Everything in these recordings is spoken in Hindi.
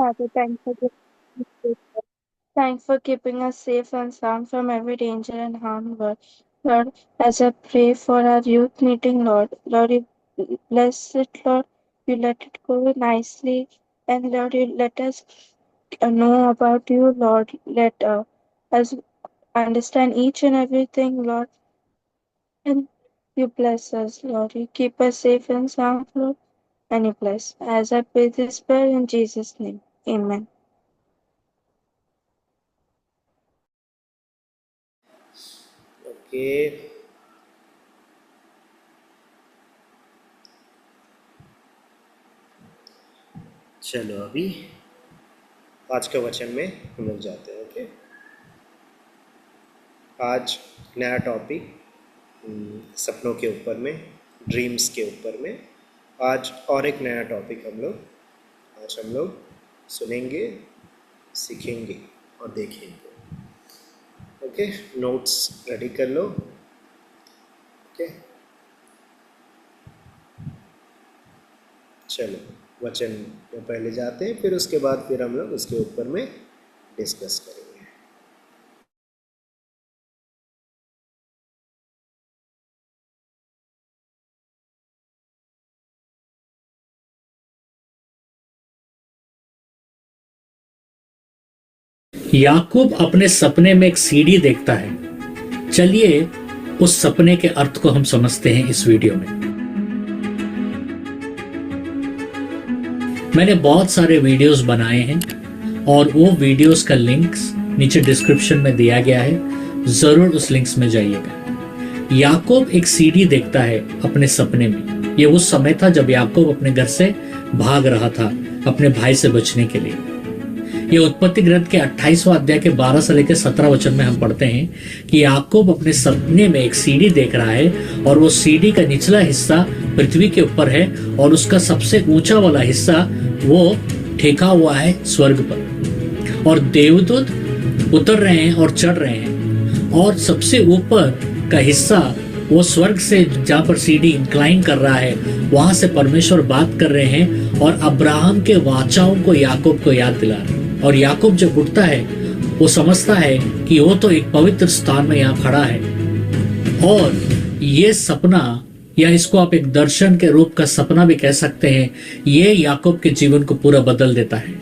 Father, thanks for keeping us safe and sound from every danger and harm, Lord. Lord, as I pray for our youth meeting, Lord, you bless it, Lord. You let it go nicely, and Lord, you let us know about you, Lord. Let us understand each and everything, Lord, and you bless us, Lord. You keep us safe and sound, Lord, and you bless. As I pray this prayer in Jesus' name, Amen. Okay, चलो अभी आज का वचन में हम लोग जाते हैं। ओके, आज नया टॉपिक सपनों के ऊपर में, ड्रीम्स के ऊपर में। आज और एक नया टॉपिक हम लोग सुनेंगे, सीखेंगे और देखेंगे। ओके, नोट्स रेडी कर लो। ओके, चलो वचन में पहले जाते हैं, फिर उसके बाद फिर हम लोग उसके ऊपर में डिस्कस करेंगे। याकूब अपने सपने में एक सीढ़ी देखता है। चलिए उस सपने के अर्थ को हम समझते हैं इस वीडियो में। मैंने बहुत सारे वीडियोस बनाए हैं और वो वीडियोस का लिंक्स नीचे डिस्क्रिप्शन में दिया गया है, जरूर उस लिंक्स में जाइएगा। याकूब एक सीढ़ी देखता है अपने सपने में। ये उस समय था जब याकूब अपने घर से भाग रहा था अपने भाई से बचने के लिए। ये उत्पत्ति ग्रंथ के 28वां अध्याय के 12 से लेकर 17 वचन में हम पढ़ते हैं कि याकूब अपने सपने में एक सीढ़ी देख रहा है और वो सीढ़ी का निचला हिस्सा पृथ्वी के ऊपर है और उसका सबसे ऊंचा वाला हिस्सा वो ठेका हुआ है स्वर्ग पर, और देवदूत उतर रहे हैं और चढ़ रहे हैं। और सबसे ऊपर का हिस्सा वो स्वर्ग से जहां पर सीढ़ी इंक्लाइन कर रहा है, वहां से परमेश्वर बात कर रहे हैं और अब्राहम के वाचाओं को याकूब को याद दिला रहे हैं। और याकूब जब उठता है वो समझता है कि वो तो एक पवित्र स्थान में यहाँ खड़ा है। और ये सपना, या इसको आप एक दर्शन के रूप का सपना भी कह सकते हैं, ये याकूब के जीवन को पूरा बदल देता है।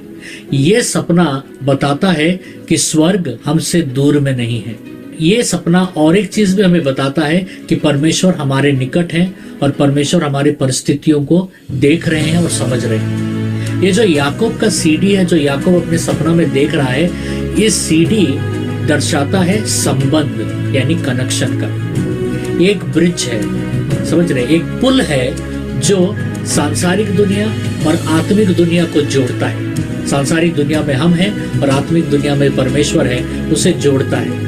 ये सपना बताता है कि स्वर्ग हमसे दूर में नहीं है। ये सपना और एक चीज भी हमें बताता है कि परमेश्वर हमारे निकट है और परमेश्वर हमारी परिस्थितियों को देख रहे हैं और समझ रहे हैं। ये जो याकूब का सीढ़ी है, जो याकूब अपने सपना में देख रहा है, इस सीढ़ी दर्शाता है संबंध यानी कनेक्शन का। एक ब्रिज है, समझ रहे, एक पुल है जो सांसारिक दुनिया और आत्मिक दुनिया को जोड़ता है। सांसारिक दुनिया में हम हैं और आत्मिक दुनिया में परमेश्वर है, उसे जोड़ता है।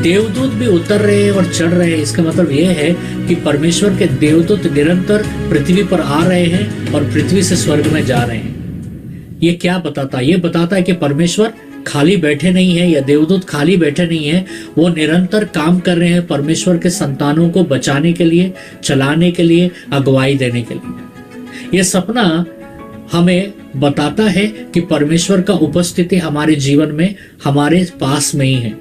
देवदूत भी उतर रहे हैं और चढ़ रहे हैं। इसका मतलब यह है कि परमेश्वर के देवदूत निरंतर पृथ्वी पर आ रहे हैं और पृथ्वी से स्वर्ग में जा रहे हैं। ये क्या बताता है? ये बताता है कि परमेश्वर खाली बैठे नहीं है या देवदूत खाली बैठे नहीं है, वो निरंतर काम कर रहे हैं परमेश्वर के संतानों को बचाने के लिए, चलाने के लिए, अगुवाई देने के लिए। ये सपना हमें बताता है कि परमेश्वर का उपस्थिति हमारे जीवन में, हमारे पास में ही है।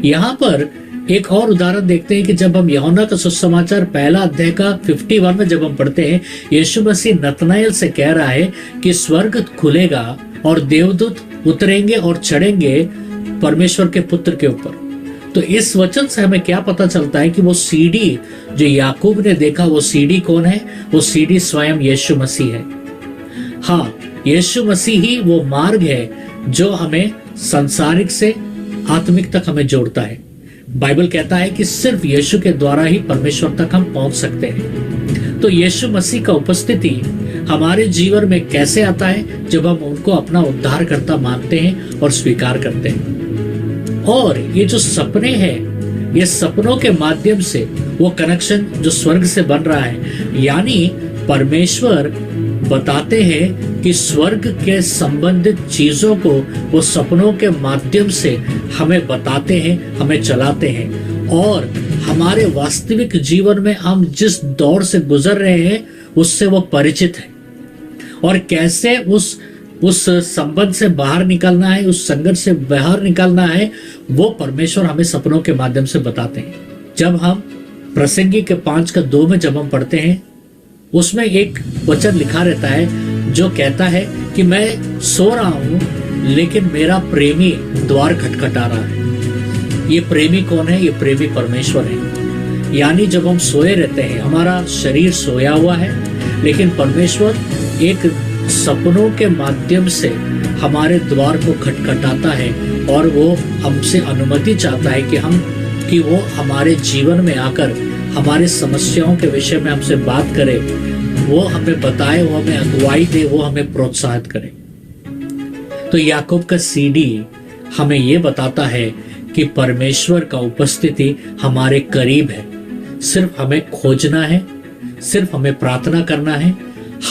यहाँ पर एक और उदाहरण देखते हैं कि जब हम यूहन्ना का सुसमाचार पहला अध्याय का 51 में जब हम पढ़ते हैं, यीशु मसीह नतनएल से कह रहा है कि स्वर्ग खुलेगा और देवदूत उतरेंगे और चढ़ेंगे परमेश्वर के पुत्र के ऊपर। तो इस वचन से हमें क्या पता चलता है कि वो सीढ़ी जो याकूब ने देखा, वो सीढ़ी कौन है? वो सीढ़ी स्वयं यीशु मसीह है। हाँ, यीशु मसीह ही वो मार्ग है जो हमें संसारिक से आत्मिक तक हमें जोड़ता है। बाइबल कहता है कि सिर्फ यीशु के द्वारा ही परमेश्वर तक हम पहुंच सकते हैं। तो यीशु मसीह का उपस्थिति हमारे जीवन में कैसे आता है? जब हम उनको अपना उद्धारकर्ता मानते हैं और स्वीकार करते हैं। और ये जो सपने हैं, ये सपनों के माध्यम से वो कनेक्शन जो स्वर्ग से बन रहा है, यानी परमेश्वर बताते हैं कि स्वर्ग के संबंधित चीजों को वो सपनों के माध्यम से हमें बताते हैं, हमें चलाते हैं। और हमारे वास्तविक जीवन में हम जिस दौर से गुजर रहे हैं उससे वो परिचित है और कैसे उस उस संबंध से बाहर निकलना है, उस संघर्ष से बाहर निकलना है, वो परमेश्वर हमें सपनों के माध्यम से बताते हैं। जब हम प्रसंगी के 5:2 में जब हम पढ़ते हैं, उसमें एक वचन लिखा रहता है जो कहता है कि मैं सो रहा हूं लेकिन मेरा प्रेमी द्वार खटखटा रहा है। ये प्रेमी कौन है? ये प्रेमी परमेश्वर है। यानी जब हम सोए रहते हैं, हमारा शरीर सोया हुआ है, लेकिन परमेश्वर एक सपनों के माध्यम से हमारे द्वार को खटखटाता है और वो हमसे अनुमति चाहता है कि वो हमारे जीवन में आकर हमारे समस्याओं के विषय में हमसे बात करे, वो हमें बताए, वो हमें अगुवाई दे, वो हमें प्रोत्साहित करे। तो याकूब का सीडी हमें ये बताता है कि परमेश्वर का उपस्थिति हमारे करीब है। सिर्फ हमें खोजना है, सिर्फ हमें प्रार्थना करना है,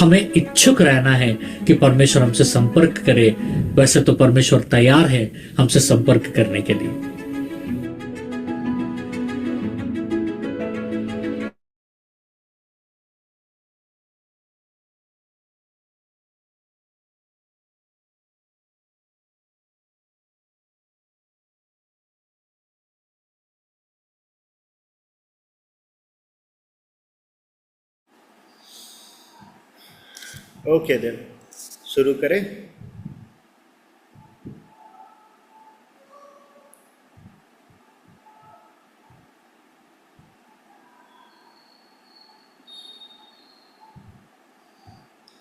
हमें इच्छुक रहना है कि परमेश्वर हमसे संपर्क करे। वैसे तो परमेश्वर तैयार है हमसे संपर्क करने के लिए। ओके देन, शुरू करें।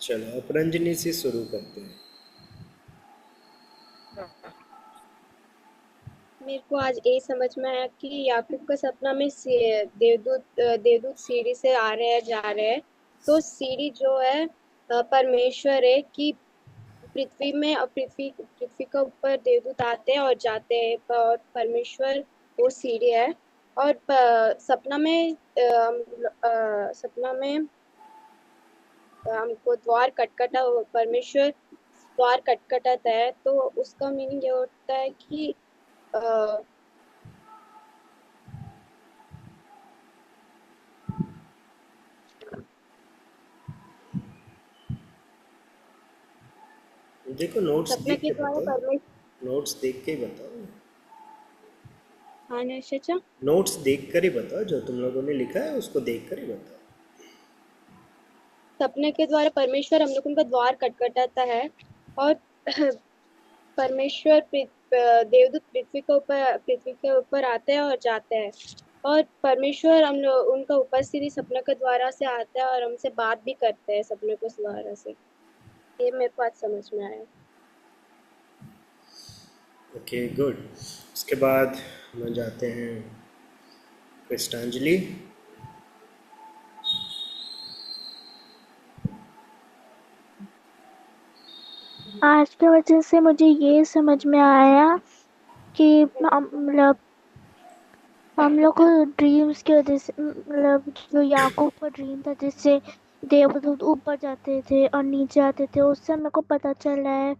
चलो अब रंजनी से शुरू करते हैं। मेरे को आज ये समझ में आया कि याकूब का सपना में देवदूत सीढ़ी से आ रहे हैं, जा रहे हैं। तो सीढ़ी जो है परमेश्वर है कि पृथ्वी में और पृथ्वी का ऊपर देवदूत आते हैं और जाते हैं, और परमेश्वर वो सीढ़ी है। और सपना में हमको द्वार खटखटा, परमेश्वर द्वार खटखटाता है। तो उसका मीनिंग ये होता है कि देखो नोट्स सपने देख के के द्वारा बताओ, परमेश्वर। नोट्स देख के ही बताओ, हाँ चाचा, नोट्स देख कर ही बताओ, जो तुम लोगों ने लिखा है उसको देख कर ही बताओ। सपने के द्वारा परमेश्वर हम लोगों का द्वार खटखटाता है, और परमेश्वर देवदूत पृथ्वी के ऊपर आते हैं और जाते हैं। और परमेश्वर हम लोग उनका उपस्थिति सपने के द्वारा से आता है और हमसे बात भी करते हैं सपने के द्वारा से। ये मेरे को आज समझ में आया। Okay good. उसके बाद हम जाते हैं कृष्णांजलि। आज के वजह से मुझे ये समझ में आया कि मतलब हम लोग को ड्रीम्स की वजह से, मतलब जो याकूब का ड्रीम था जिससे देवदूत ऊपर जाते थे और नीचे आते थे, उससे मेरे को पता चला है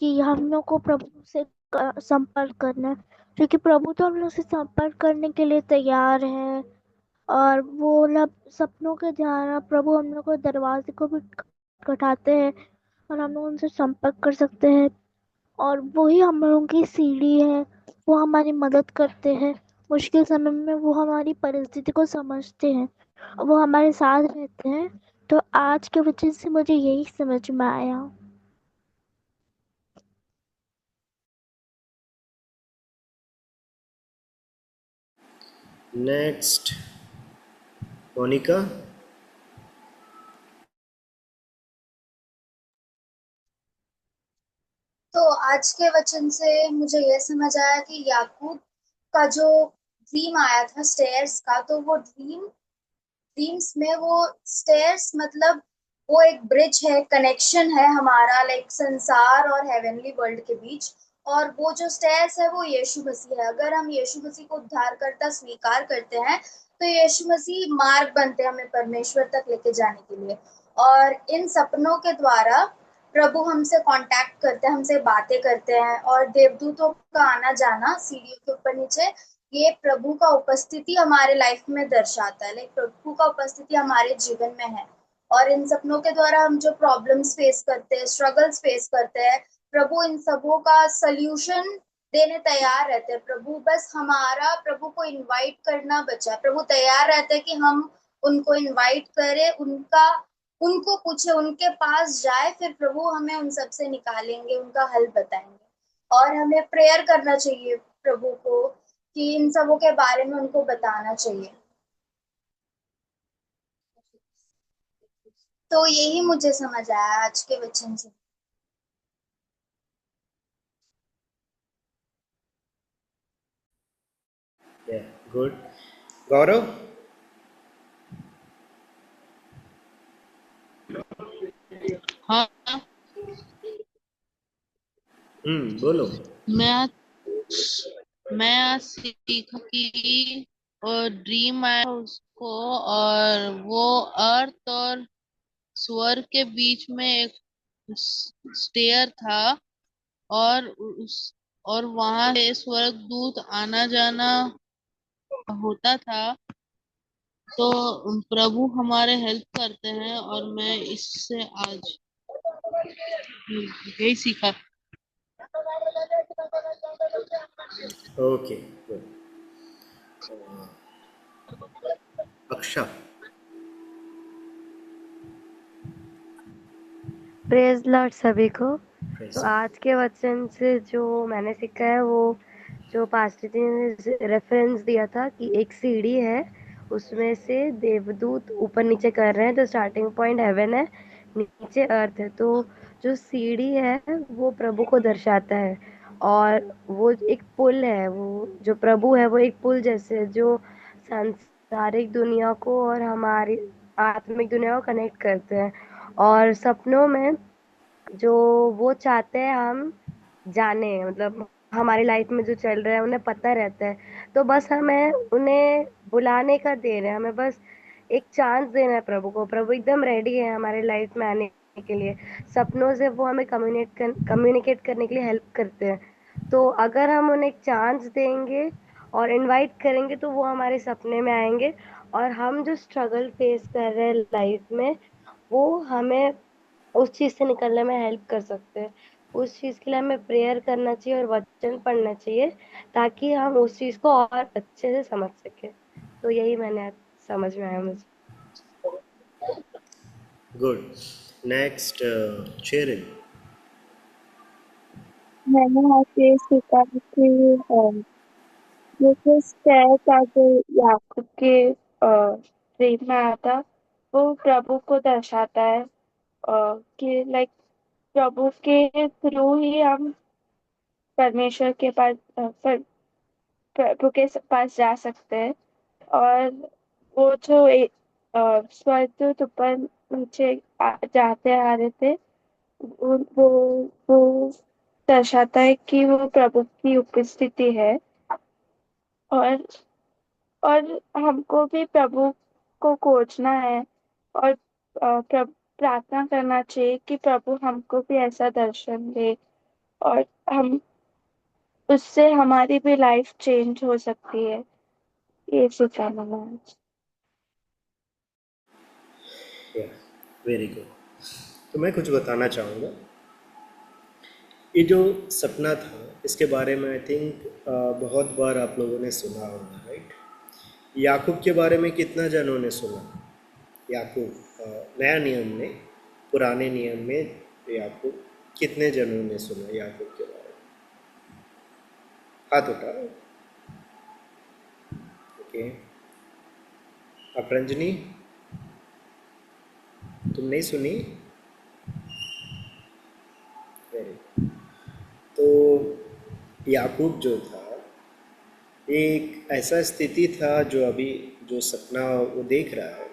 कि हम लोग को प्रभु से संपर्क करना है, क्योंकि प्रभु तो हम लोग से संपर्क करने के लिए तैयार है। और वो मतलब सपनों के द्वारा प्रभु हम लोग को दरवाजे को भी खटखटाते हैं और हम लोग उनसे संपर्क कर सकते हैं। और वही हम लोगों की सीढ़ी है, वो हमारी मदद करते हैं मुश्किल समय में, वो हमारी परिस्थिति को समझते हैं, वो हमारे साथ रहते हैं। तो आज के वजह से मुझे यही समझ में आया। नेक्स्ट मोनिका। तो आज के वचन से मुझे यह समझ आया कि याकूब का जो ड्रीम आया था स्टेयर्स का, तो वो ड्रीम्स में वो स्टेयर्स मतलब वो एक ब्रिज है, कनेक्शन है हमारा, लाइक संसार और हेवनली वर्ल्ड के बीच। और वो जो स्टेयर्स है वो यीशु मसीह है। अगर हम यीशु मसीह को उद्धारकर्ता स्वीकार करते हैं तो यीशु मसीह मार्ग बनते हैं हमें परमेश्वर तक लेके जाने के लिए। और इन सपनों के द्वारा प्रभु हमसे कांटेक्ट करते हैं, हमसे बातें करते हैं। और देवदूतों का आना जाना सीढ़ियों के ऊपर नीचे, ये प्रभु का उपस्थिति हमारे लाइफ में दर्शाता है, लाइक प्रभु का उपस्थिति हमारे जीवन में है। और इन सपनों के द्वारा हम जो प्रॉब्लम्स फेस करते हैं, स्ट्रगल्स फेस करते हैं, प्रभु इन सबों का सल्यूशन देने तैयार रहते हैं। प्रभु बस हमारा प्रभु को इनवाइट करना बचा है। प्रभु तैयार रहते हैं कि हम उनको इनवाइट करें, उनको पूछे, उनके पास जाए, फिर प्रभु हमें उन सब से निकालेंगे, उनका हल बताएंगे। और हमें प्रेयर करना चाहिए प्रभु को कि इन सबों के बारे में उनको बताना चाहिए। तो यही मुझे समझ आया आज के वचन से। गुड। गौरव। हाँ, बोलो। मैं आज मैं आज सीखा कि और ड्रीम आया उसको, और वो अर्थ और स्वर्ग के बीच में एक स्टेयर था, और वहां से स्वर्ग दूत आना जाना होता था। तो प्रभु हमारे हेल्प करते हैं, और मैं इससे आज यही सीखा। Okay, good. Aksha. Praise lord सभी को। तो प्रेज। आज के वचन से जो मैंने सीखा है, वो जो पास्टर जी ने रेफरेंस दिया था कि एक सीढ़ी है, उसमें से देवदूत ऊपर नीचे कर रहे हैं। तो स्टार्टिंग पॉइंट हेवन है, नीचे अर्थ है। तो जो सीढ़ी है वो प्रभु को दर्शाता है, और वो एक पुल है। वो जो प्रभु है वो एक पुल जैसे है, जो सांसारिक दुनिया को और हमारी आत्मिक दुनिया को कनेक्ट करते हैं। और सपनों में जो वो चाहते हैं हम जाने, मतलब हमारी लाइफ में जो चल रहा है उन्हें पता रहता है। तो बस हमें उन्हें बुलाने का देर है, हमें बस एक चांस देना है प्रभु को। प्रभु एकदम रेडी है हमारे लाइफ में आने के लिए। सपनों से वो हमें कम्युनिकेट करने के लिए हेल्प करते हैं। तो अगर हम उन्हें एक चांस देंगे और इनवाइट करेंगे, तो वो हमारे सपने में आएंगे, और हम जो स्ट्रगल फेस कर रहे हैं लाइफ में, वो हमें उस चीज से निकलने में हेल्प कर सकते हैं। उस चीज के लिए हमें प्रेयर करना चाहिए और वचन पढ़ना चाहिए, ताकि हम उस चीज को और अच्छे से समझ सके। तो यही मैंने आज समझ में आया मुझे। गुड। Next, Cheryl. मैंने आज ये सीखा कि जैसे स्टेयर का जो याकूब के ड्रीम में आया था, वो प्रभु को दर्शाता है। कि लाइक प्रभु के थ्रू ही हम परमेश्वर के पास प्रभु के पास जा सकते हैं। और वो जो स्वर्गदूत ऊपर नीचे जाते आ रहे थे, वो दर्शाता है कि वो प्रभु की उपस्थिति है। और हमको भी प्रभु को खोजना है, और प्रार्थना करना चाहिए कि प्रभु हमको भी ऐसा दर्शन दे, और हम उससे हमारी भी लाइफ चेंज हो सकती है। ये सीखा मैंने आज। Very good. तो मैं कुछ बताना चाहूँगा। ये जो सपना था, इसके बारे में आई थिंक बहुत बार आप लोगों ने सुना होगा, राइट? याकूब के बारे में कितना जनों ने सुना? याकूब, नया नियम में, पुराने नियम में याकूब, कितने जनों ने सुना याकूब के बारे में? हाथ उठाओ। ओके। अपरंजनी, तुम नहीं सुनी? Very good. तो याकूब जो था, एक ऐसा स्थिति था जो अभी जो सपना वो देख रहा है,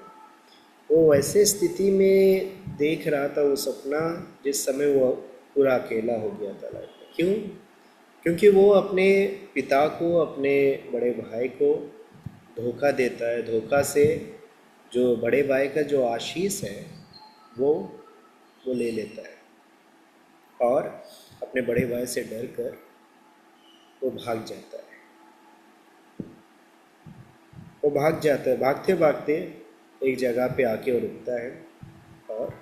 वो ऐसे स्थिति में देख रहा था वो सपना जिस समय वो पूरा अकेला हो गया था लाइफ में। क्यों? क्योंकि वो अपने पिता को, अपने बड़े भाई को धोखा देता है। धोखा से जो बड़े भाई का जो आशीष है वो ले लेता है, और अपने बड़े भाई से डर कर वो भाग जाता है। वो भाग जाता है, भागते भागते एक जगह पे आके वो रुकता है। और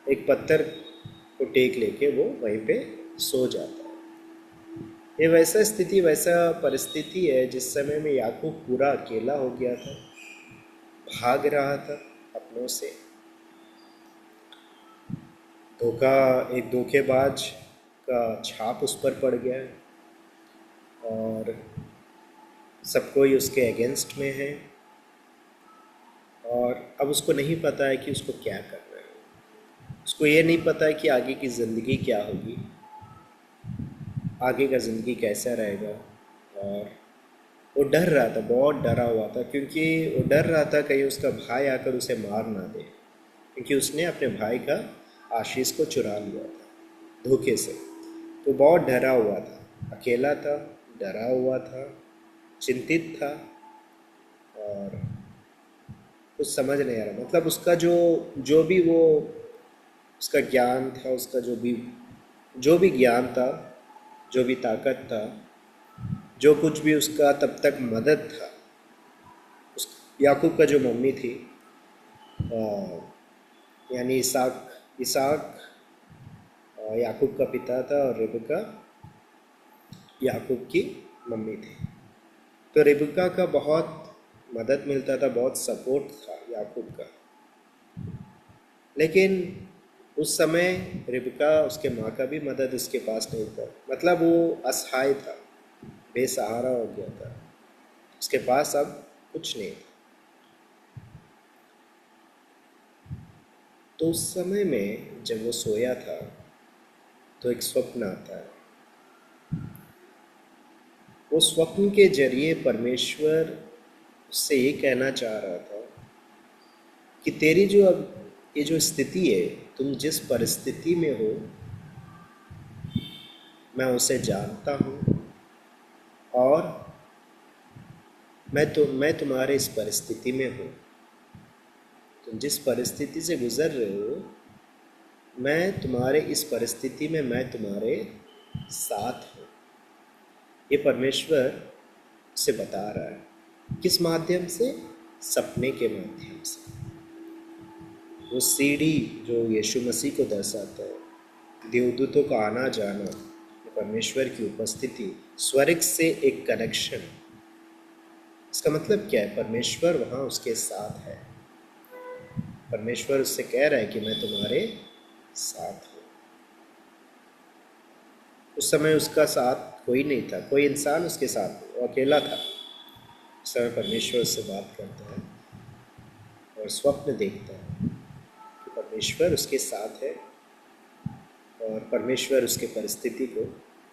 एक पत्थर को टेक लेके वो वहीं पे सो जाता है। ये वैसा स्थिति, वैसा परिस्थिति है जिस समय में याकूब पूरा अकेला हो गया था, भाग रहा था अपनों से। एक धोखेबाज का छाप उस पर पड़ गया है और सब कोई उसके अगेंस्ट में है और अब उसको नहीं पता है कि उसको क्या करना है। उसको ये नहीं पता है कि आगे की ज़िंदगी क्या होगी, आगे का ज़िंदगी कैसा रहेगा। और वो डर रहा था, बहुत डरा हुआ था, क्योंकि वो डर रहा था कहीं उसका भाई आकर उसे मार ना दे, क्योंकि उसने अपने भाई का आशीष को चुरा लिया था धोखे से। तो बहुत डरा हुआ था, अकेला था, डरा हुआ था, चिंतित था और कुछ समझ नहीं आ रहा। मतलब उसका जो भी वो उसका ज्ञान था, उसका जो भी ज्ञान था, जो भी ताकत था, जो कुछ भी उसका तब तक मदद था, उस याकूब का जो मम्मी थी यानी इसाक याकूब का पिता था और रिबका याकूब की मम्मी थी। तो रिबका का बहुत मदद मिलता था, बहुत सपोर्ट था याकूब का। लेकिन उस समय रिबका, उसके माँ का भी मदद उसके पास नहीं था। मतलब वो असहाय था, बेसहारा हो गया था, उसके पास अब कुछ नहीं था। तो उस समय में जब वो सोया था तो एक स्वप्न आता है। वो स्वप्न के जरिए परमेश्वर उससे ये कहना चाह रहा था कि तेरी जो अब ये जो स्थिति है, तुम जिस परिस्थिति में हो, मैं उसे जानता हूँ और मैं तुम्हारे इस परिस्थिति में हूँ। तुम जिस परिस्थिति से गुजर रहे हो, मैं तुम्हारे इस परिस्थिति में मैं तुम्हारे साथ हूँ। ये परमेश्वर से बता रहा है। किस माध्यम से? सपने के माध्यम से। वो सीढ़ी जो यीशु मसीह को दर्शाता है, देवदूतों का आना जाना, परमेश्वर की उपस्थिति, स्वर्ग से एक कनेक्शन। इसका मतलब क्या है? परमेश्वर वहाँ उसके साथ है। परमेश्वर उससे कह रहा है कि मैं तुम्हारे साथ हूँ। उस समय उसका साथ कोई नहीं था, कोई इंसान उसके साथ नहीं, वो अकेला था। उस समय परमेश्वर उससे बात करता है और स्वप्न देखता है कि परमेश्वर उसके साथ है और परमेश्वर उसके परिस्थिति को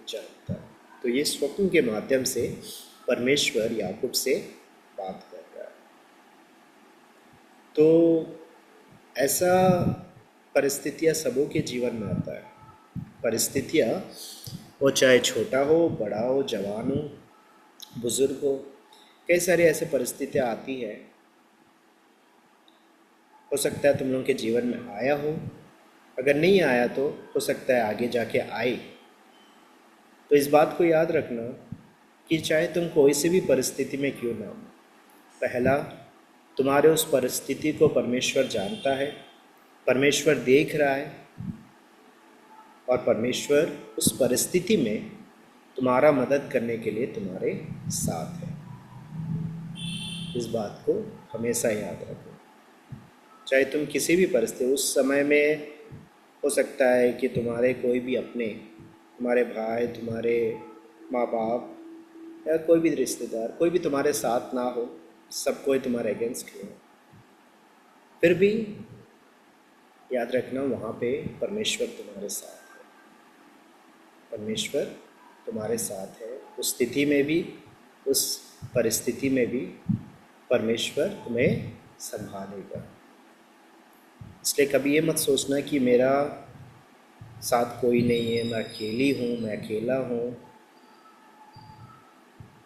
जानता है। तो ये स्वप्न के माध्यम से परमेश्वर याकूब से बात कर रहा है। तो ऐसा परिस्थितियाँ सबों के जीवन में आता है। परिस्थितियाँ वो चाहे छोटा हो, बड़ा हो, जवान हो, बुजुर्ग हो, कई सारी ऐसे परिस्थितियाँ आती है। हो सकता है तुम लोगों के जीवन में आया हो, अगर नहीं आया तो हो सकता है आगे जाके आए। तो इस बात को याद रखना कि चाहे तुम कोई सी भी परिस्थिति में क्यों ना हो, पहला, तुम्हारे उस परिस्थिति को परमेश्वर जानता है, परमेश्वर देख रहा है और परमेश्वर उस परिस्थिति में तुम्हारा मदद करने के लिए तुम्हारे साथ है। इस बात को हमेशा याद रखो। चाहे तुम किसी भी परिस्थिति, उस समय में हो सकता है कि तुम्हारे कोई भी अपने, तुम्हारे भाई, तुम्हारे माँ बाप या कोई भी रिश्तेदार, कोई भी तुम्हारे साथ ना हो, सब कोई तुम्हारे अगेंस्ट हो, फिर भी याद रखना वहाँ पे परमेश्वर तुम्हारे साथ है। परमेश्वर तुम्हारे साथ है। उस स्थिति में भी, उस परिस्थिति में भी परमेश्वर तुम्हें संभालेगा। इसलिए कभी ये मत सोचना कि मेरा साथ कोई नहीं है, मैं अकेली हूँ, मैं अकेला हूँ,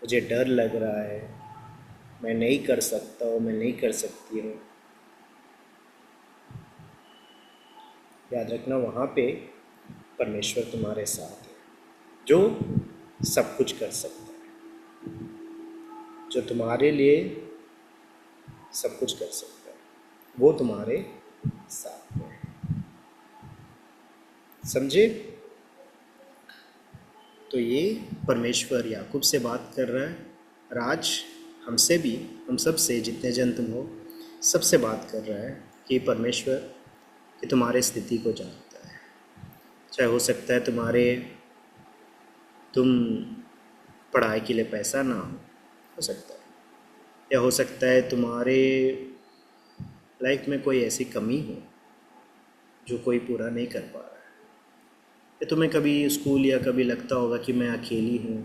मुझे डर लग रहा है, मैं नहीं कर सकता हूँ, मैं नहीं कर सकती हूँ। याद रखना वहाँ पे परमेश्वर तुम्हारे साथ है, जो सब कुछ कर सकता है, जो तुम्हारे लिए सब कुछ कर सकता है, वो तुम्हारे साथ में है। समझे? तो ये परमेश्वर याकूब से बात कर रहा है, और आज हमसे भी, हम सब से, जितने जन तुम हो, सबसे बात कर रहा है कि परमेश्वर कि तुम्हारे स्थिति को जानता है। चाहे हो सकता है तुम पढ़ाई के लिए पैसा ना हो सकता है, या हो सकता है तुम्हारे लाइफ में कोई ऐसी कमी हो जो कोई पूरा नहीं कर पा रहा है, या तुम्हें कभी स्कूल या कभी लगता होगा कि मैं अकेली हूँ,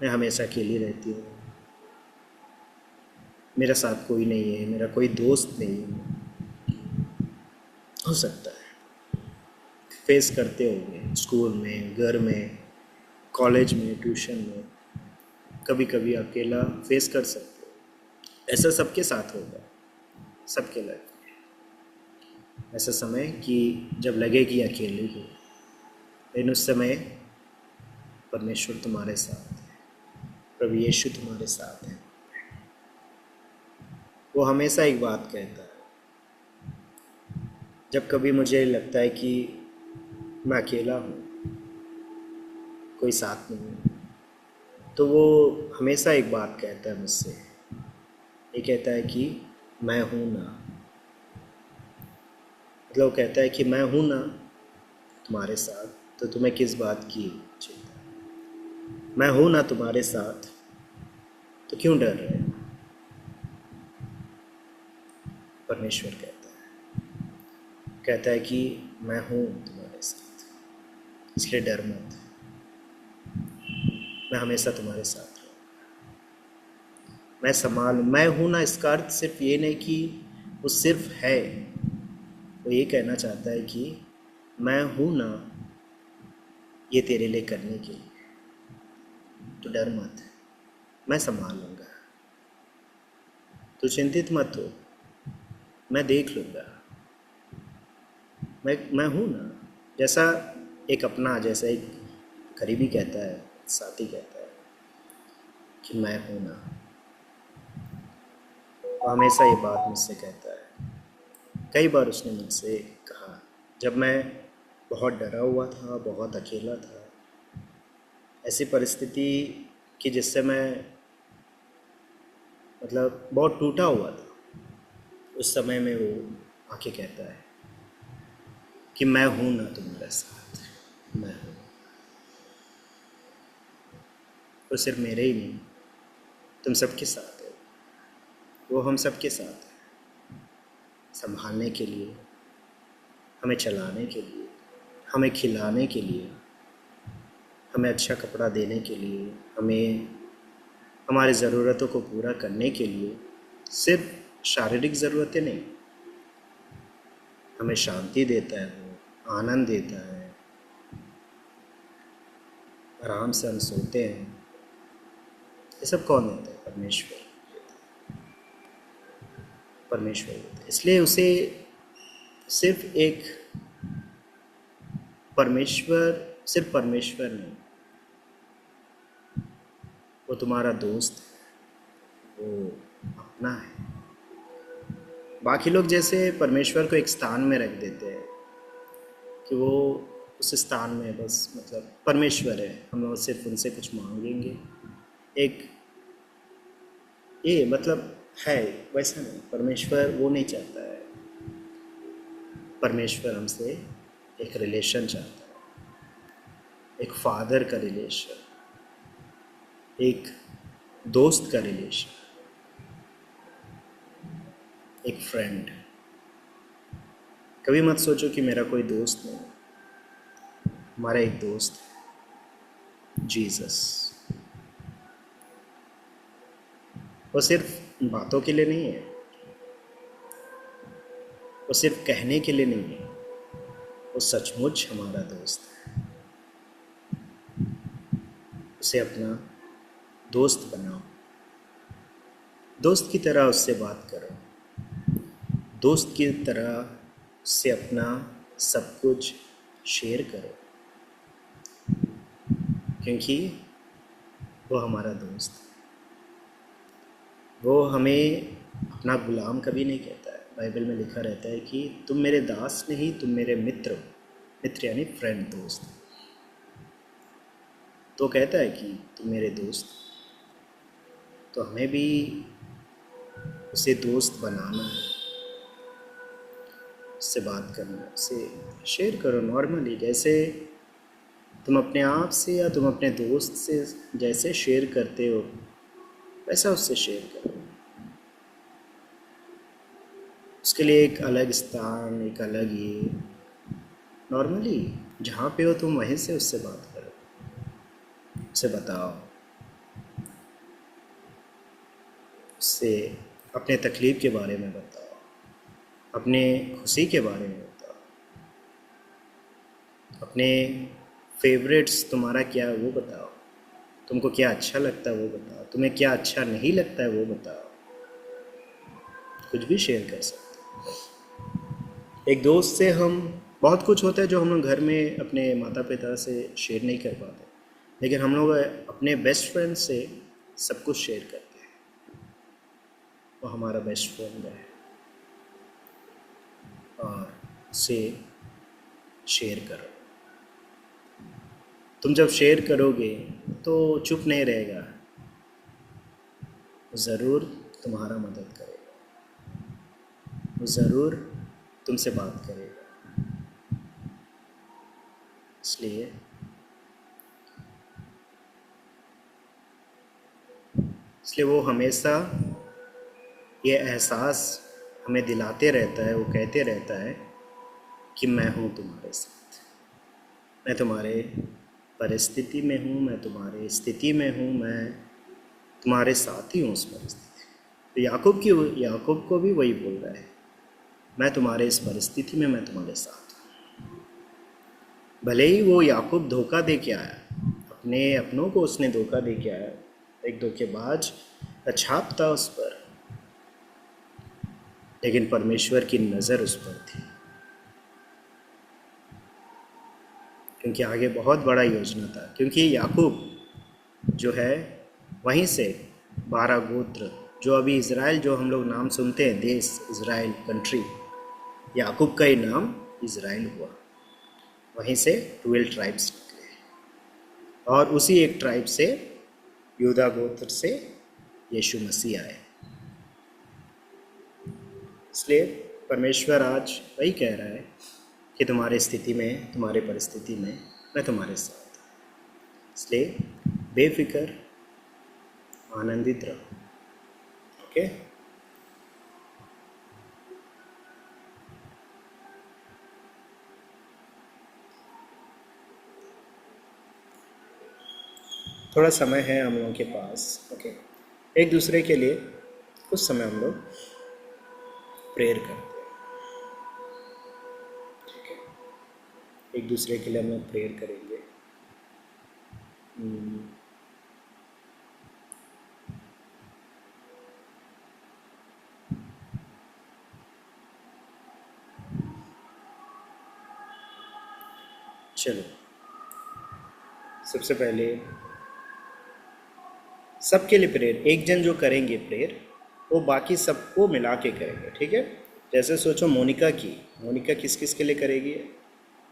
मैं हमेशा अकेली रहती हूँ, मेरा साथ कोई नहीं है, मेरा कोई दोस्त नहीं है। हो सकता है फेस करते होंगे स्कूल में, घर में, कॉलेज में, ट्यूशन में, कभी कभी अकेला फेस कर सकते हो। ऐसा सबके साथ होगा, सबके लाइफ में ऐसा समय कि जब लगे कि अकेले हो, लेकिन उस समय परमेश्वर तुम्हारे साथ है, प्रभु यीशु तुम्हारे साथ है। वो हमेशा एक बात कहता है, जब कभी मुझे लगता है कि मैं अकेला हूँ, कोई साथ नहीं है, तो वो हमेशा एक बात कहता है मुझसे, ये कहता है कि मैं हूँ ना। मतलब वो कहता है कि मैं हूँ ना तुम्हारे साथ, तो तुम्हें किस बात की चिंता? मैं हूँ ना तुम्हारे साथ, तो क्यों डर रहे हो? परमेश्वर कहता है कि मैं हूँ तुम्हारे साथ, इसलिए डर मत, मैं हमेशा तुम्हारे साथ रहूँगा, मैं मैं हूँ ना। इसका अर्थ सिर्फ ये नहीं कि वो सिर्फ है, वो ये कहना चाहता है कि मैं हूँ ना ये तेरे लिए करने के लिए, तो डर मत, मैं संभाल लूँगा, तो चिंतित मत हो, मैं देख लूँगा, मैं हूँ ना। जैसा एक अपना, जैसा एक करीबी कहता है, साथी कहता है कि मैं हूँ ना, वो हमेशा ये बात मुझसे कहता है। कई बार उसने मुझसे कहा, जब मैं बहुत डरा हुआ था, बहुत अकेला था, ऐसी परिस्थिति कि जिससे मैं मतलब बहुत टूटा हुआ था, उस समय में वो आके कहता है कि मैं हूँ ना तुम्हारे साथ, मैं हूँ। वो सिर्फ मेरे ही नहीं, तुम सबके साथ है, वो हम सबके साथ है, संभालने के लिए, हमें चलाने के लिए, हमें खिलाने के लिए, हमें अच्छा कपड़ा देने के लिए, हमें हमारी ज़रूरतों को पूरा करने के लिए। सिर्फ शारीरिक ज़रूरतें नहीं, हमें शांति देता है, वो आनंद देता है, आराम से हम सोते हैं, ये सब कौन देता है? परमेश्वर, परमेश्वर देता है। इसलिए उसे सिर्फ एक परमेश्वर, सिर्फ परमेश्वर नहीं, वो तुम्हारा दोस्त है, वो अपना है। बाकी लोग जैसे परमेश्वर को एक स्थान में रख देते हैं कि वो उस स्थान में बस मतलब परमेश्वर है, हम लोग सिर्फ उनसे कुछ मांगेंगे, एक ये मतलब है, वैसा नहीं। परमेश्वर वो नहीं चाहता है, परमेश्वर हमसे एक रिलेशन चाहता है, एक फादर का रिलेशन, एक दोस्त का रिलेशन, एक फ्रेंड। कभी मत सोचो कि मेरा कोई दोस्त नहीं, हमारा एक दोस्त है, जीसस। वो सिर्फ बातों के लिए नहीं है, वो सिर्फ कहने के लिए नहीं है, वो सचमुच हमारा दोस्त है। उसे अपना दोस्त बनाओ, दोस्त की तरह उससे बात करो, दोस्त की तरह उससे अपना सब कुछ शेयर करो, क्योंकि वो हमारा दोस्त है। वो हमें अपना गुलाम कभी नहीं कहता है। बाइबल में लिखा रहता है कि तुम मेरे दास नहीं, तुम मेरे मित्र हो। मित्र यानी फ्रेंड, दोस्त। तो कहता है कि तुम मेरे दोस्त, तो हमें भी उसे दोस्त बनाना है, उससे बात करना, उससे शेयर करो नॉर्मली, जैसे तुम अपने आप से या तुम अपने दोस्त से जैसे शेयर करते हो वैसा उससे शेयर करो। उसके लिए एक अलग स्थान, एक अलग ये, नॉर्मली जहाँ पे हो तुम वहीं से उससे बात करो, उसे बताओ, उससे अपने तकलीफ़ के बारे में बताओ, अपने खुशी के बारे में बताओ, अपने फेवरेट्स तुम्हारा क्या है वो बताओ, तुमको क्या अच्छा लगता है वो बताओ, तुम्हें क्या अच्छा नहीं लगता है वो बताओ, कुछ भी शेयर कर सकते हो। एक दोस्त से हम बहुत कुछ होता है जो हम लोग घर में अपने माता पिता से शेयर नहीं कर पाते, लेकिन हम लोग अपने बेस्ट फ्रेंड से सब कुछ शेयर करते हैं। वो हमारा बेस्ट फ्रेंड है और उसे शेयर करो। तुम जब शेयर करोगे तो चुप नहीं रहेगा, वो ज़रूर तुम्हारा मदद करेगा, वो ज़रूर तुमसे बात करेगा। इसलिए वो हमेशा ये एहसास हमें दिलाते रहता है, वो कहते रहता है कि मैं हूँ तुम्हारे साथ, मैं तुम्हारे परिस्थिति में हूँ, मैं तुम्हारे स्थिति में हूँ, मैं तुम्हारे साथ ही हूँ उस परिस्थिति। तो याकूब को भी वही बोल रहा है, मैं तुम्हारे इस परिस्थिति में, मैं तुम्हारे साथ हूँ। भले ही वो याकूब धोखा दे के आया, अपने अपनों को उसने धोखा दे के आया, एक धोखेबाज का छाप था उस पर, लेकिन परमेश्वर की नज़र उस पर थी, क्योंकि आगे बहुत बड़ा योजना था। क्योंकि याकूब जो है वहीं से 12 गोत्र, जो अभी इज़राइल जो हम लोग नाम सुनते हैं, देश इज़राइल कंट्री, याकूब का ही नाम इज़राइल हुआ, वहीं से 12 ट्राइब्स निकले और उसी एक ट्राइब से, यूदा गोत्र से यीशु मसीह आए। इसलिए परमेश्वर आज वही कह रहा है कि तुम्हारी स्थिति में, तुम्हारी परिस्थिति में मैं तुम्हारे साथ हूँ। इसलिए बेफिक्र, आनंदित रहो। ओके, थोड़ा समय है हम लोगों के पास। ओके, एक दूसरे के लिए कुछ समय हम लोग प्रेयर करते हैं। ठीक है, एक दूसरे के लिए हम लोग प्रेयर करेंगे। चलो, सबसे पहले सबके लिए प्रेयर, एक जन जो करेंगे प्रेयर वो बाकी सबको मिला के करेंगे। ठीक है, जैसे सोचो मोनिका किस किस के लिए करेगी?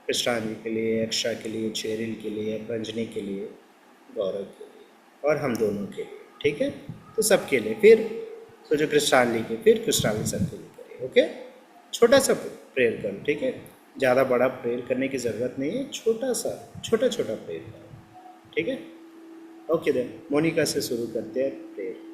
कृष्णांजलि के लिए, अक्षा के लिए, चेरिल के लिए, रंजनी के लिए, गौरव के लिए और हम दोनों के लिए। ठीक है, तो सबके लिए। फिर सोचो कृष्णांजलि के, फिर कृष्णांजलि सबके लिए करिए। ओके, छोटा सा प्रेयर करो। ठीक है, ज़्यादा बड़ा प्रेयर करने की ज़रूरत नहीं है, छोटा प्रेयर करो। ठीक है, ओके देन मोनिका से शुरू करते हैं प्रेयर।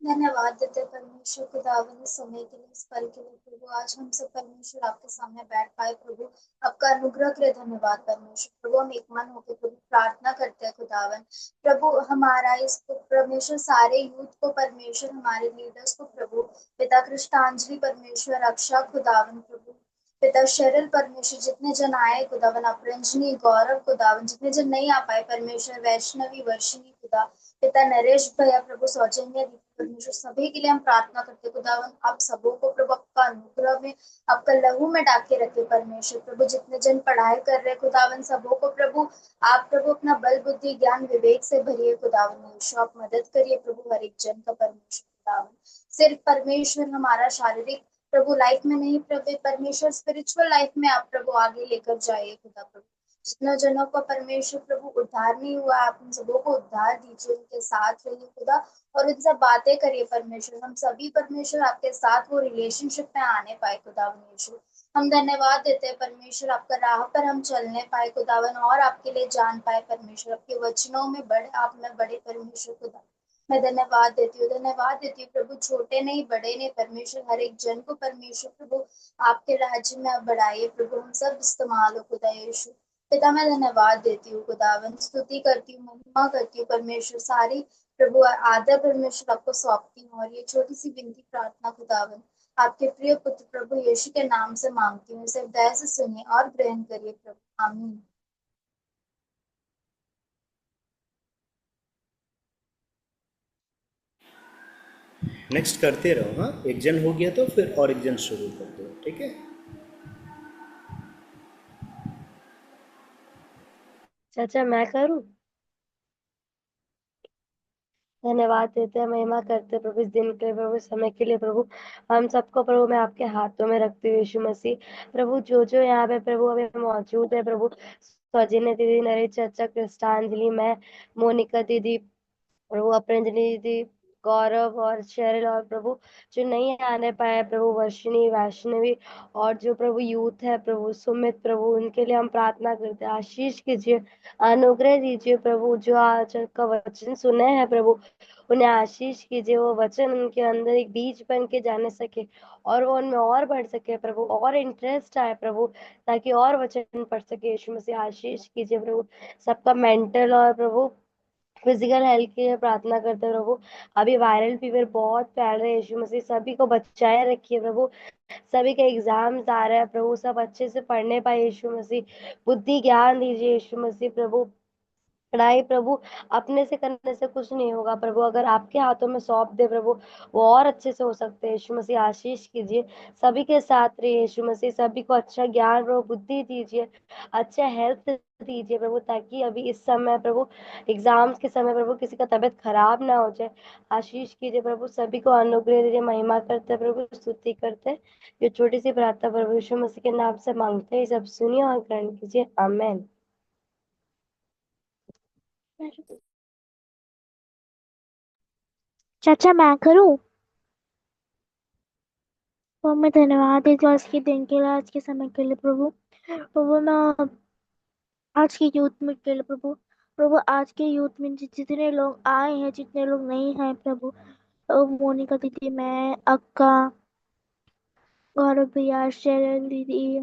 धन्यवाद देते हैं परमेश्वर खुदावन इस समय के लिए, इस पल के लिए प्रभु। आज हम सब परमेश्वर आपके सामने बैठ पाए प्रभु, आपका अनुग्रह के लिए धन्यवाद परमेश्वर। प्रभु हम एक मन होकर प्रभु प्रार्थना करते हैं खुदावन। प्रभु हमारा इस परमेश्वर सारे यूथ को परमेश्वर, हमारे लीडर्स को प्रभु, पिता कृष्णांजलि परमेश्वर, अक्षा खुदावन प्रभु, पिता शरल परमेश्वर, जितने जन आए खुदावन, अपरंजनी, गौरव खुदावन, जितने जन नहीं आ पाए परमेश्वर, वैष्णवी, वर्षिनी खुदा, पिता नरेश भैया प्रभु, सौजन्य परमेश्वर, सभी के लिए हम प्रार्थना करते खुदावन। आप सबों को प्रभु आपका अनुग्रह में, आपका लहू में डाल के रखे परमेश्वर। प्रभु जितने जन पढ़ाई कर रहे खुदावन, सबों को प्रभु आप प्रभु अपना बल बुद्धि ज्ञान विवेक से भरिए खुदावन। यीशु आप मदद करिए प्रभु हर एक जन का परमेश्वर। खुदावन। सिर्फ परमेश्वर हमारा शारीरिक प्रभु लाइफ में नहीं प्रभु, परमेश्वर स्पिरिचुअल लाइफ में आप प्रभु आगे लेकर जाइए खुदा प्रभु। जितने जनों का परमेश्वर प्रभु उद्धार नहीं हुआ, आप उन सबों को उद्धार दीजिए, उनके साथ रहिए खुदा और उनसे बातें करिए परमेश्वर। हम सभी परमेश्वर आपके साथ वो रिलेशनशिप में आने पाए खुदावन यीशु। हम धन्यवाद देते हैं परमेश्वर, आपका राह पर हम चलने पाए खुदावन और आपके लिए जान पाए परमेश्वर, आपके वचनों में बड़े, आप में बड़े परमेश्वर खुदा। मैं धन्यवाद देती हूँ प्रभु, छोटे नहीं बड़े नहीं परमेश्वर, हर एक जन को परमेश्वर प्रभु आपके राज्य में आप बढ़ाइए प्रभु, हम सब इस्तेमाल हो खुदा यीशु। पिता मैं धन्यवाद देती हूँ खुदावन, स्तुति करती हूँ, महिमा करती हूँ परमेश्वर, सारी प्रभु आदर परमेश्वर आपको सौंपती हूँ और ये छोटी सी विनती प्रार्थना खुदावन आपके प्रिय पुत्र प्रभु यीशु के नाम से मांगती हूँ, इसे दया से सुनिए और ग्रहण करिए प्रभु, आमीन। नेक्स्ट करते रहो। हाँ, एक जन हो गया तो फिर और एक जन शुरू कर दो, ठीक है। चाचा मैं करूँ? धन्यवाद देते हैं, महिमा करते हैं प्रभु इस दिन के लिए, प्रभु इस समय के लिए। प्रभु हम सबको प्रभु मैं आपके हाथों में रखती हूँ यीशु मसीह। प्रभु जो जो यहाँ पे प्रभु अभी मौजूद है प्रभु, सौजन्य दीदी, नरेश चाचा, कृष्णांजलि, मैं, मोनिका दीदी, प्रभु अपरंजलि दीदी, गौरव और शेरिल, और प्रभु जो नहीं आने पाए प्रभु वर्षिणी, वैष्णवी, और जो प्रभु यूथ है प्रभु सुमित, प्रभु उनके लिए हम प्रार्थना करते हैं। आशीष कीजिए, अनुग्रह दीजिए प्रभु, जो आज का वचन सुने हैं प्रभु उन्हें आशीष कीजिए, वो वचन उनके अंदर एक बीज बन के जाने सके और वो उनमें और बढ़ सके प्रभु, और इंटरेस्ट आए प्रभु, ताकि और वचन पढ़ सके। यीशु मसीह आशीष कीजिए प्रभु, सबका मेंटल और प्रभु फिजिकल हेल्थ के लिए प्रार्थना करते हैं प्रभु। अभी वायरल फीवर बहुत फैल रहे हैं यीशु मसीह, सभी को बचाए रखिए प्रभु। सभी के एग्जाम्स आ रहे हैं प्रभु, सब अच्छे से पढ़ने पाए यीशु मसीह। बुद्धि ज्ञान दीजिए यीशु मसीह प्रभु। पढ़ाई प्रभु अपने से करने से कुछ नहीं होगा प्रभु, अगर आपके हाथों में सौंप दे प्रभु वो और अच्छे से हो सकते हैं। यीशु मसीह आशीष कीजिए, सभी के साथ रहिए यीशु मसीह, सभी को अच्छा ज्ञान प्रभु, बुद्धि दीजिए, अच्छा हेल्थ दीजिए प्रभु, ताकि अभी इस समय प्रभु एग्जाम्स के समय प्रभु किसी का तबीयत खराब ना हो जाए। आशीष कीजिए प्रभु, सभी को अनुग्रह दीजिए। महिमा करते हैं प्रभु, स्तुति करते हैं। ये छोटी सी प्रार्थना प्रभु यीशु मसीह के नाम से मांगते हैं, सब सुनिए और ग्रहण कीजिए, आमेन। चाचा मैं करूँ? तो मैं धन्यवाद देती हूँ आज के दिन के लिए, आज के समय के लिए प्रभु। प्रभु मैं आज के यूथ में के लिए प्रभु, प्रभु आज के यूथ में जितने लोग आए हैं, जितने लोग नहीं हैं प्रभु, मोनिका दीदी, मैं, अक्का, गौरव भैया, शेरल दीदी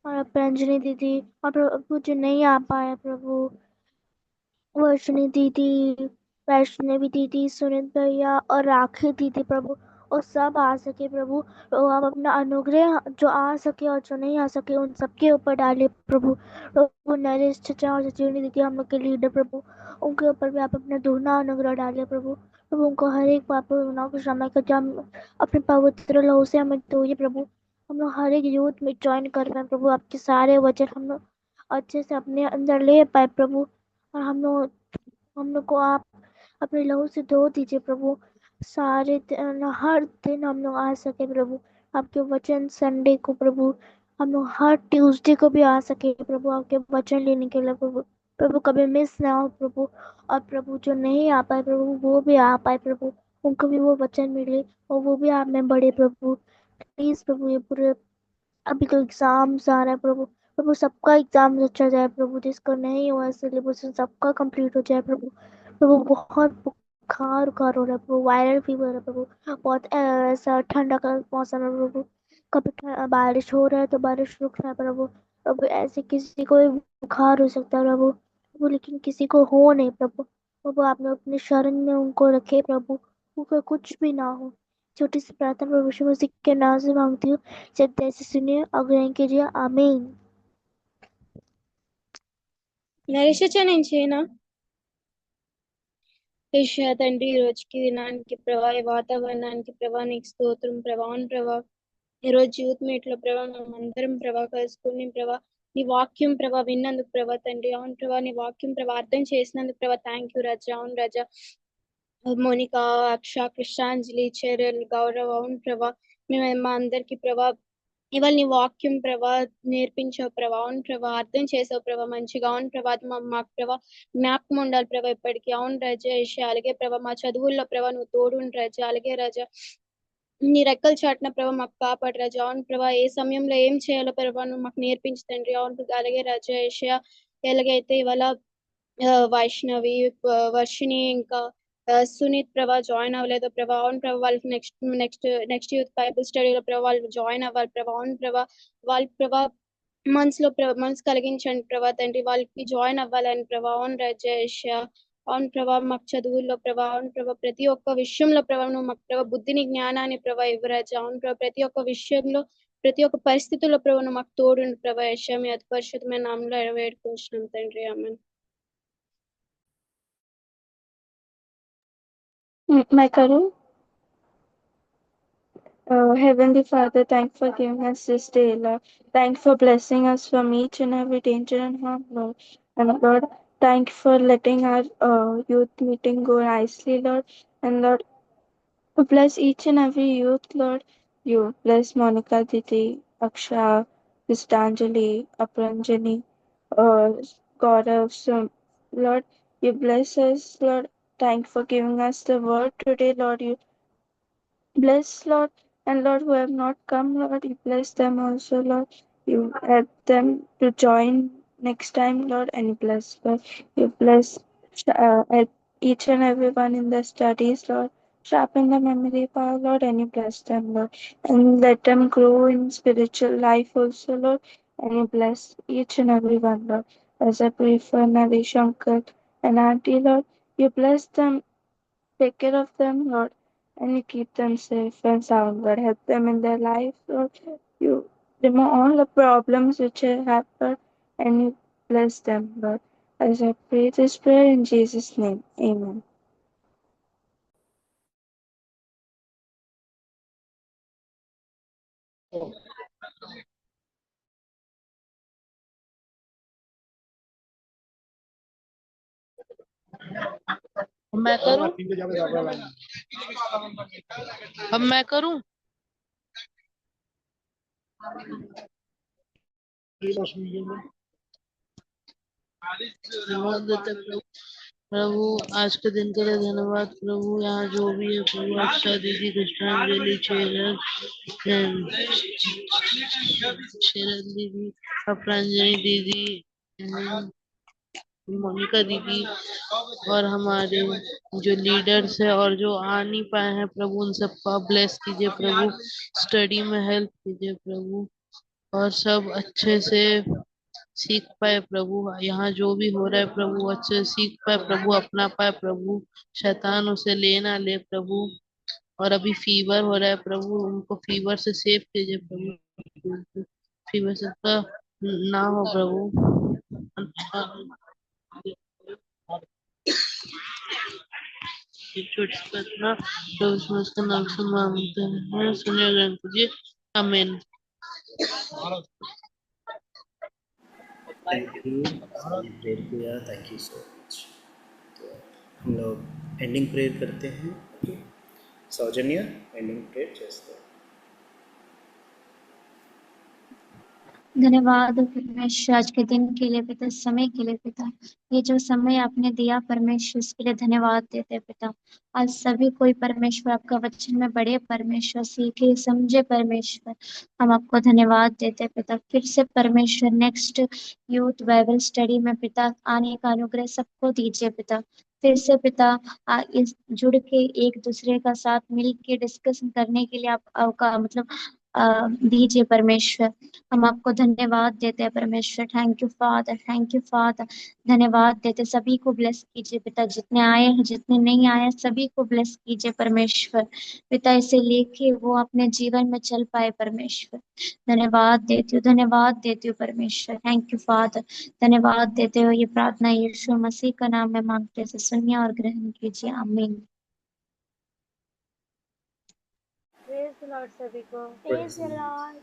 और प्रंजनी दीदी, और प्रभु जो नहीं आ पाया प्रभु, वर्षिणी दीदी, वैष्णवी दीदी, सुनीत भैया और राखी दीदी प्रभु, और सब आ सके प्रभु। तो आप अपना अनुग्रह जो आ सके और जो नहीं आ सके उन सबके ऊपर डाले प्रभु। प्रभु नरेश चचा और चचीनी दीदी हम लोग के लीडर प्रभु, उनके ऊपर भी आप अपना दोहरा अनुग्रह डाले प्रभु। प्रभु उनको हर एक पाप गुनाह को क्षमा कर हम अपने पवित्र लहू से हमें धोइए प्रभु। हम लोग हर एक यूथ में ज्वाइन कर पाए प्रभु, आपके सारे वचन हम लोग अच्छे से अपने अंदर ले पाए प्रभु, और हम लोग को आप अपने लहू से धो दीजिए प्रभु। सारे दिन हर दिन हम लोग आ सके प्रभु आपके वचन, संडे को प्रभु हम लोग हर ट्यूसडे को भी आ सके प्रभु आपके वचन लेने के लिए प्रभु। प्रभु कभी मिस ना हो प्रभु, और प्रभु जो नहीं आ पाए प्रभु वो भी आ पाए प्रभु, उनको भी वो वचन मिले और वो भी आप में बढ़े प्रभु। प्लीज प्रभु ये पूरे अभी तो एग्जाम्स आ रहा है प्रभु, प्रभु सबका एग्जाम अच्छा जाए प्रभु, जिसका नहीं हुआ सिलेबस सबका कंप्लीट हो जाए प्रभु। प्रभु बहुत बुखार उखार हो रहा है प्रभु, वायरल फीवर है प्रभु, बहुत ऐसा ठंडा का मौसम है प्रभु, कभी बारिश हो रहा है तो बारिश रुक रहा है प्रभु। प्रभु ऐसे किसी को भी बुखार हो सकता है प्रभु, प्रभु लेकिन किसी को हो नहीं प्रभु। प्रभु आपने अपने शरण में उनको रखे प्रभु, उनको कुछ भी ना हो। छोटी सी प्रार्थना प्रभु यीशु मसीह के नाम से मांगती हूँ, सत्य से सुनिए और ग्रहण कीजिए, आमीन। నరేష్ నుంచి అయినా యెషయా తండ్రి ఈ రోజుకి దినానికి ప్రభా, ఈ వాతావరణానికి ప్రభా నీకు స్తోత్రం ప్రభా. అవును ప్రభా, ఈ రోజు యూత్ మీట్ లో ప్రభా మేమందరం ప్రభా కలుసుకుని ప్రభా నీ వాక్యం ప్రభా విన్నందుకు ప్రభా తండ్రి. అవును ప్రభా, నీ వాక్యం ప్రభా అర్థం చేసినందుకు ప్రభా థ్యాంక్ యూ రాజా. అవును రాజా, మోనికా, అక్ష, కృష్ణాంజలి, చెరల్, గౌరవ్, అవును ప్రభా మేము అందరికి ప్రభా ఇవాళ నీ వాక్యం ప్రభా నేర్పించావు ప్రభా, అవును ప్రభా అర్థం చేసావు ప్రభా మంచిగా, అవును ప్రభా అది మాకు ప్రభా జ్ఞాపకం ఉండాలి ప్రభా ఇప్పటికీ, అవును రజ అలాగే ప్రభా మా చదువుల్లో ప్రభా నువ్వు తోడు రజ, అలాగే రజ నీ రెక్కల చాటున ప్రభా మాకు కాపాడు రాజా, అవును ప్రభా ఏ సమయంలో ఏం చేయాలో ప్రభా నువ్వు మాకు నేర్పించు తండ్రి, అవును అలాగే రాజా ఏషియా ఎలాగైతే ఇవాళ వైష్ణవి, వర్షిని ఇంకా సునీత్ ప్రభా జాయిన్ అవ్వలేదు ప్రభా, అవును ప్రభా వాళ్ళకి నెక్స్ట్ యూత్ బైబుల్ స్టడీలో ప్రభా వాళ్ళు జాయిన్ అవ్వాలి ప్రభా, అవును ప్రభా వాళ్ళ ప్రభా మనసు కలిగించండి ప్రభా తండ్రి, వాళ్ళకి జాయిన్ అవ్వాలని ప్రభా, అవును రాజేష్ అవును ప్రభా మాకు చదువుల్లో ప్రభా, అవును ప్రభా ప్రతి ఒక్క విషయంలో ప్రభా నువ్వు మాకు ప్రభా బుద్ధిని జ్ఞానాన్ని ప్రభా ఇవ్వరాజా, అవును ప్రభా ప్రతి ఒక్క విషయంలో ప్రతి ఒక్క పరిస్థితుల్లో ప్రభా నువ్వు మాకు తోడుండు ప్రభా యెషయా మీ అతి పరిశుద్ధమైన నామములో వేడుకుంటున్నాం తండ్రి, ఆమేన్. Michael, Heavenly Father, thank for giving us this day, Lord. Thank for blessing us from each and every danger and harm, Lord. And Lord, thank for letting our youth meeting go nicely, Lord. And Lord, bless each and every youth, Lord. You bless Monica Didi, Aksha, Kristanjali, Apranjani, Gaurav, so Lord, you bless us, Lord. Thank for giving us the word today, Lord. You bless, Lord, and Lord, who have not come, Lord, you bless them also, Lord. You help them to join next time, Lord, and you bless, Lord. You bless help each and everyone in their studies, Lord. Sharpen the memory power, Lord, and you bless them, Lord. And let them grow in spiritual life also, Lord, and you bless each and everyone, Lord. As I pray for Nadi Shankar and Auntie, Lord, you bless them. Take care of them, Lord, and you keep them safe and sound, Lord. Help them in their life, Lord. You remove all the problems which have happened and you bless them, Lord. As I pray this prayer in Jesus' name, Amen. मैं करूं? अब मैं करूं? धन्यवाद देते प्रभु, प्रभु आज के दिन के लिए धन्यवाद प्रभु, यहाँ जो भी है प्रभु अक्षा दीदी, कृष्णांजलि, शेरन दीदी, अपरांजलि दीदी, मोनिका दीदी और हमारे जो लीडर्स है और जो आ नहीं पाए हैं प्रभु उन सबको आप ब्लेस कीजिए प्रभु, स्टडी में हेल्प कीजिए प्रभु और सब अच्छे से सीख पाए प्रभु, यहाँ जो भी हो रहा है प्रभु अच्छे से सीख पाए प्रभु, अपना पाए प्रभु, शैतान उसे ले ना ले प्रभु, और अभी फीवर हो रहा है प्रभु उनको फीवर से सेव कीजिए प्रभु, फीवर से तो ना हो प्रभु, छोटी प्रार्थना प्रभु समस्त नाम से मांगते हैं, सुनिए ग्रहण कीजिए, आमीन। थैंक यू प्रेयर किया, थैंक यू सो मच। तो हम लोग एंडिंग प्रेयर करते हैं। ओके, सौजन्य एंडिंग प्रेयर చేస్తారు। धन्यवाद परमेश्वर आज के दिन के लिए पिता, समय के लिए पिता, ये जो समय आपने दिया परमेश्वर उसके लिए धन्यवाद देते हैं पिता। आज सभी कोई परमेश्वर आपका वचन में बड़े परमेश्वर, सीखे समझे परमेश्वर, हम आपको धन्यवाद देते हैं पिता। फिर से परमेश्वर नेक्स्ट यूथ बाइबल स्टडी में पिता आने का अनुग्रह सबको दीजिए पिता। फिर से पिता इस जुड़ के एक दूसरे का साथ मिल के डिस्कशन करने के लिए आपका मतलब दीजिए परमेश्वर। हम आपको धन्यवाद देते हैं परमेश्वर। Thank you father, thank you father. धन्यवाद देते, सभी को ब्लेस कीजिए पिता, जितने आए हैं जितने नहीं आए हैं सभी को ब्लेस कीजिए परमेश्वर। पिता इसे लेके वो अपने जीवन में चल पाए परमेश्वर। धन्यवाद देती हूँ, धन्यवाद देती हूँ परमेश्वर। Thank you father. धन्यवाद देते हो, ये प्रार्थना यीशु मसीह का नाम में मांगते से सुनिए और ग्रहण कीजिए, आमीन। प्रेज द लॉर्ड सभी को। Praise the Lord.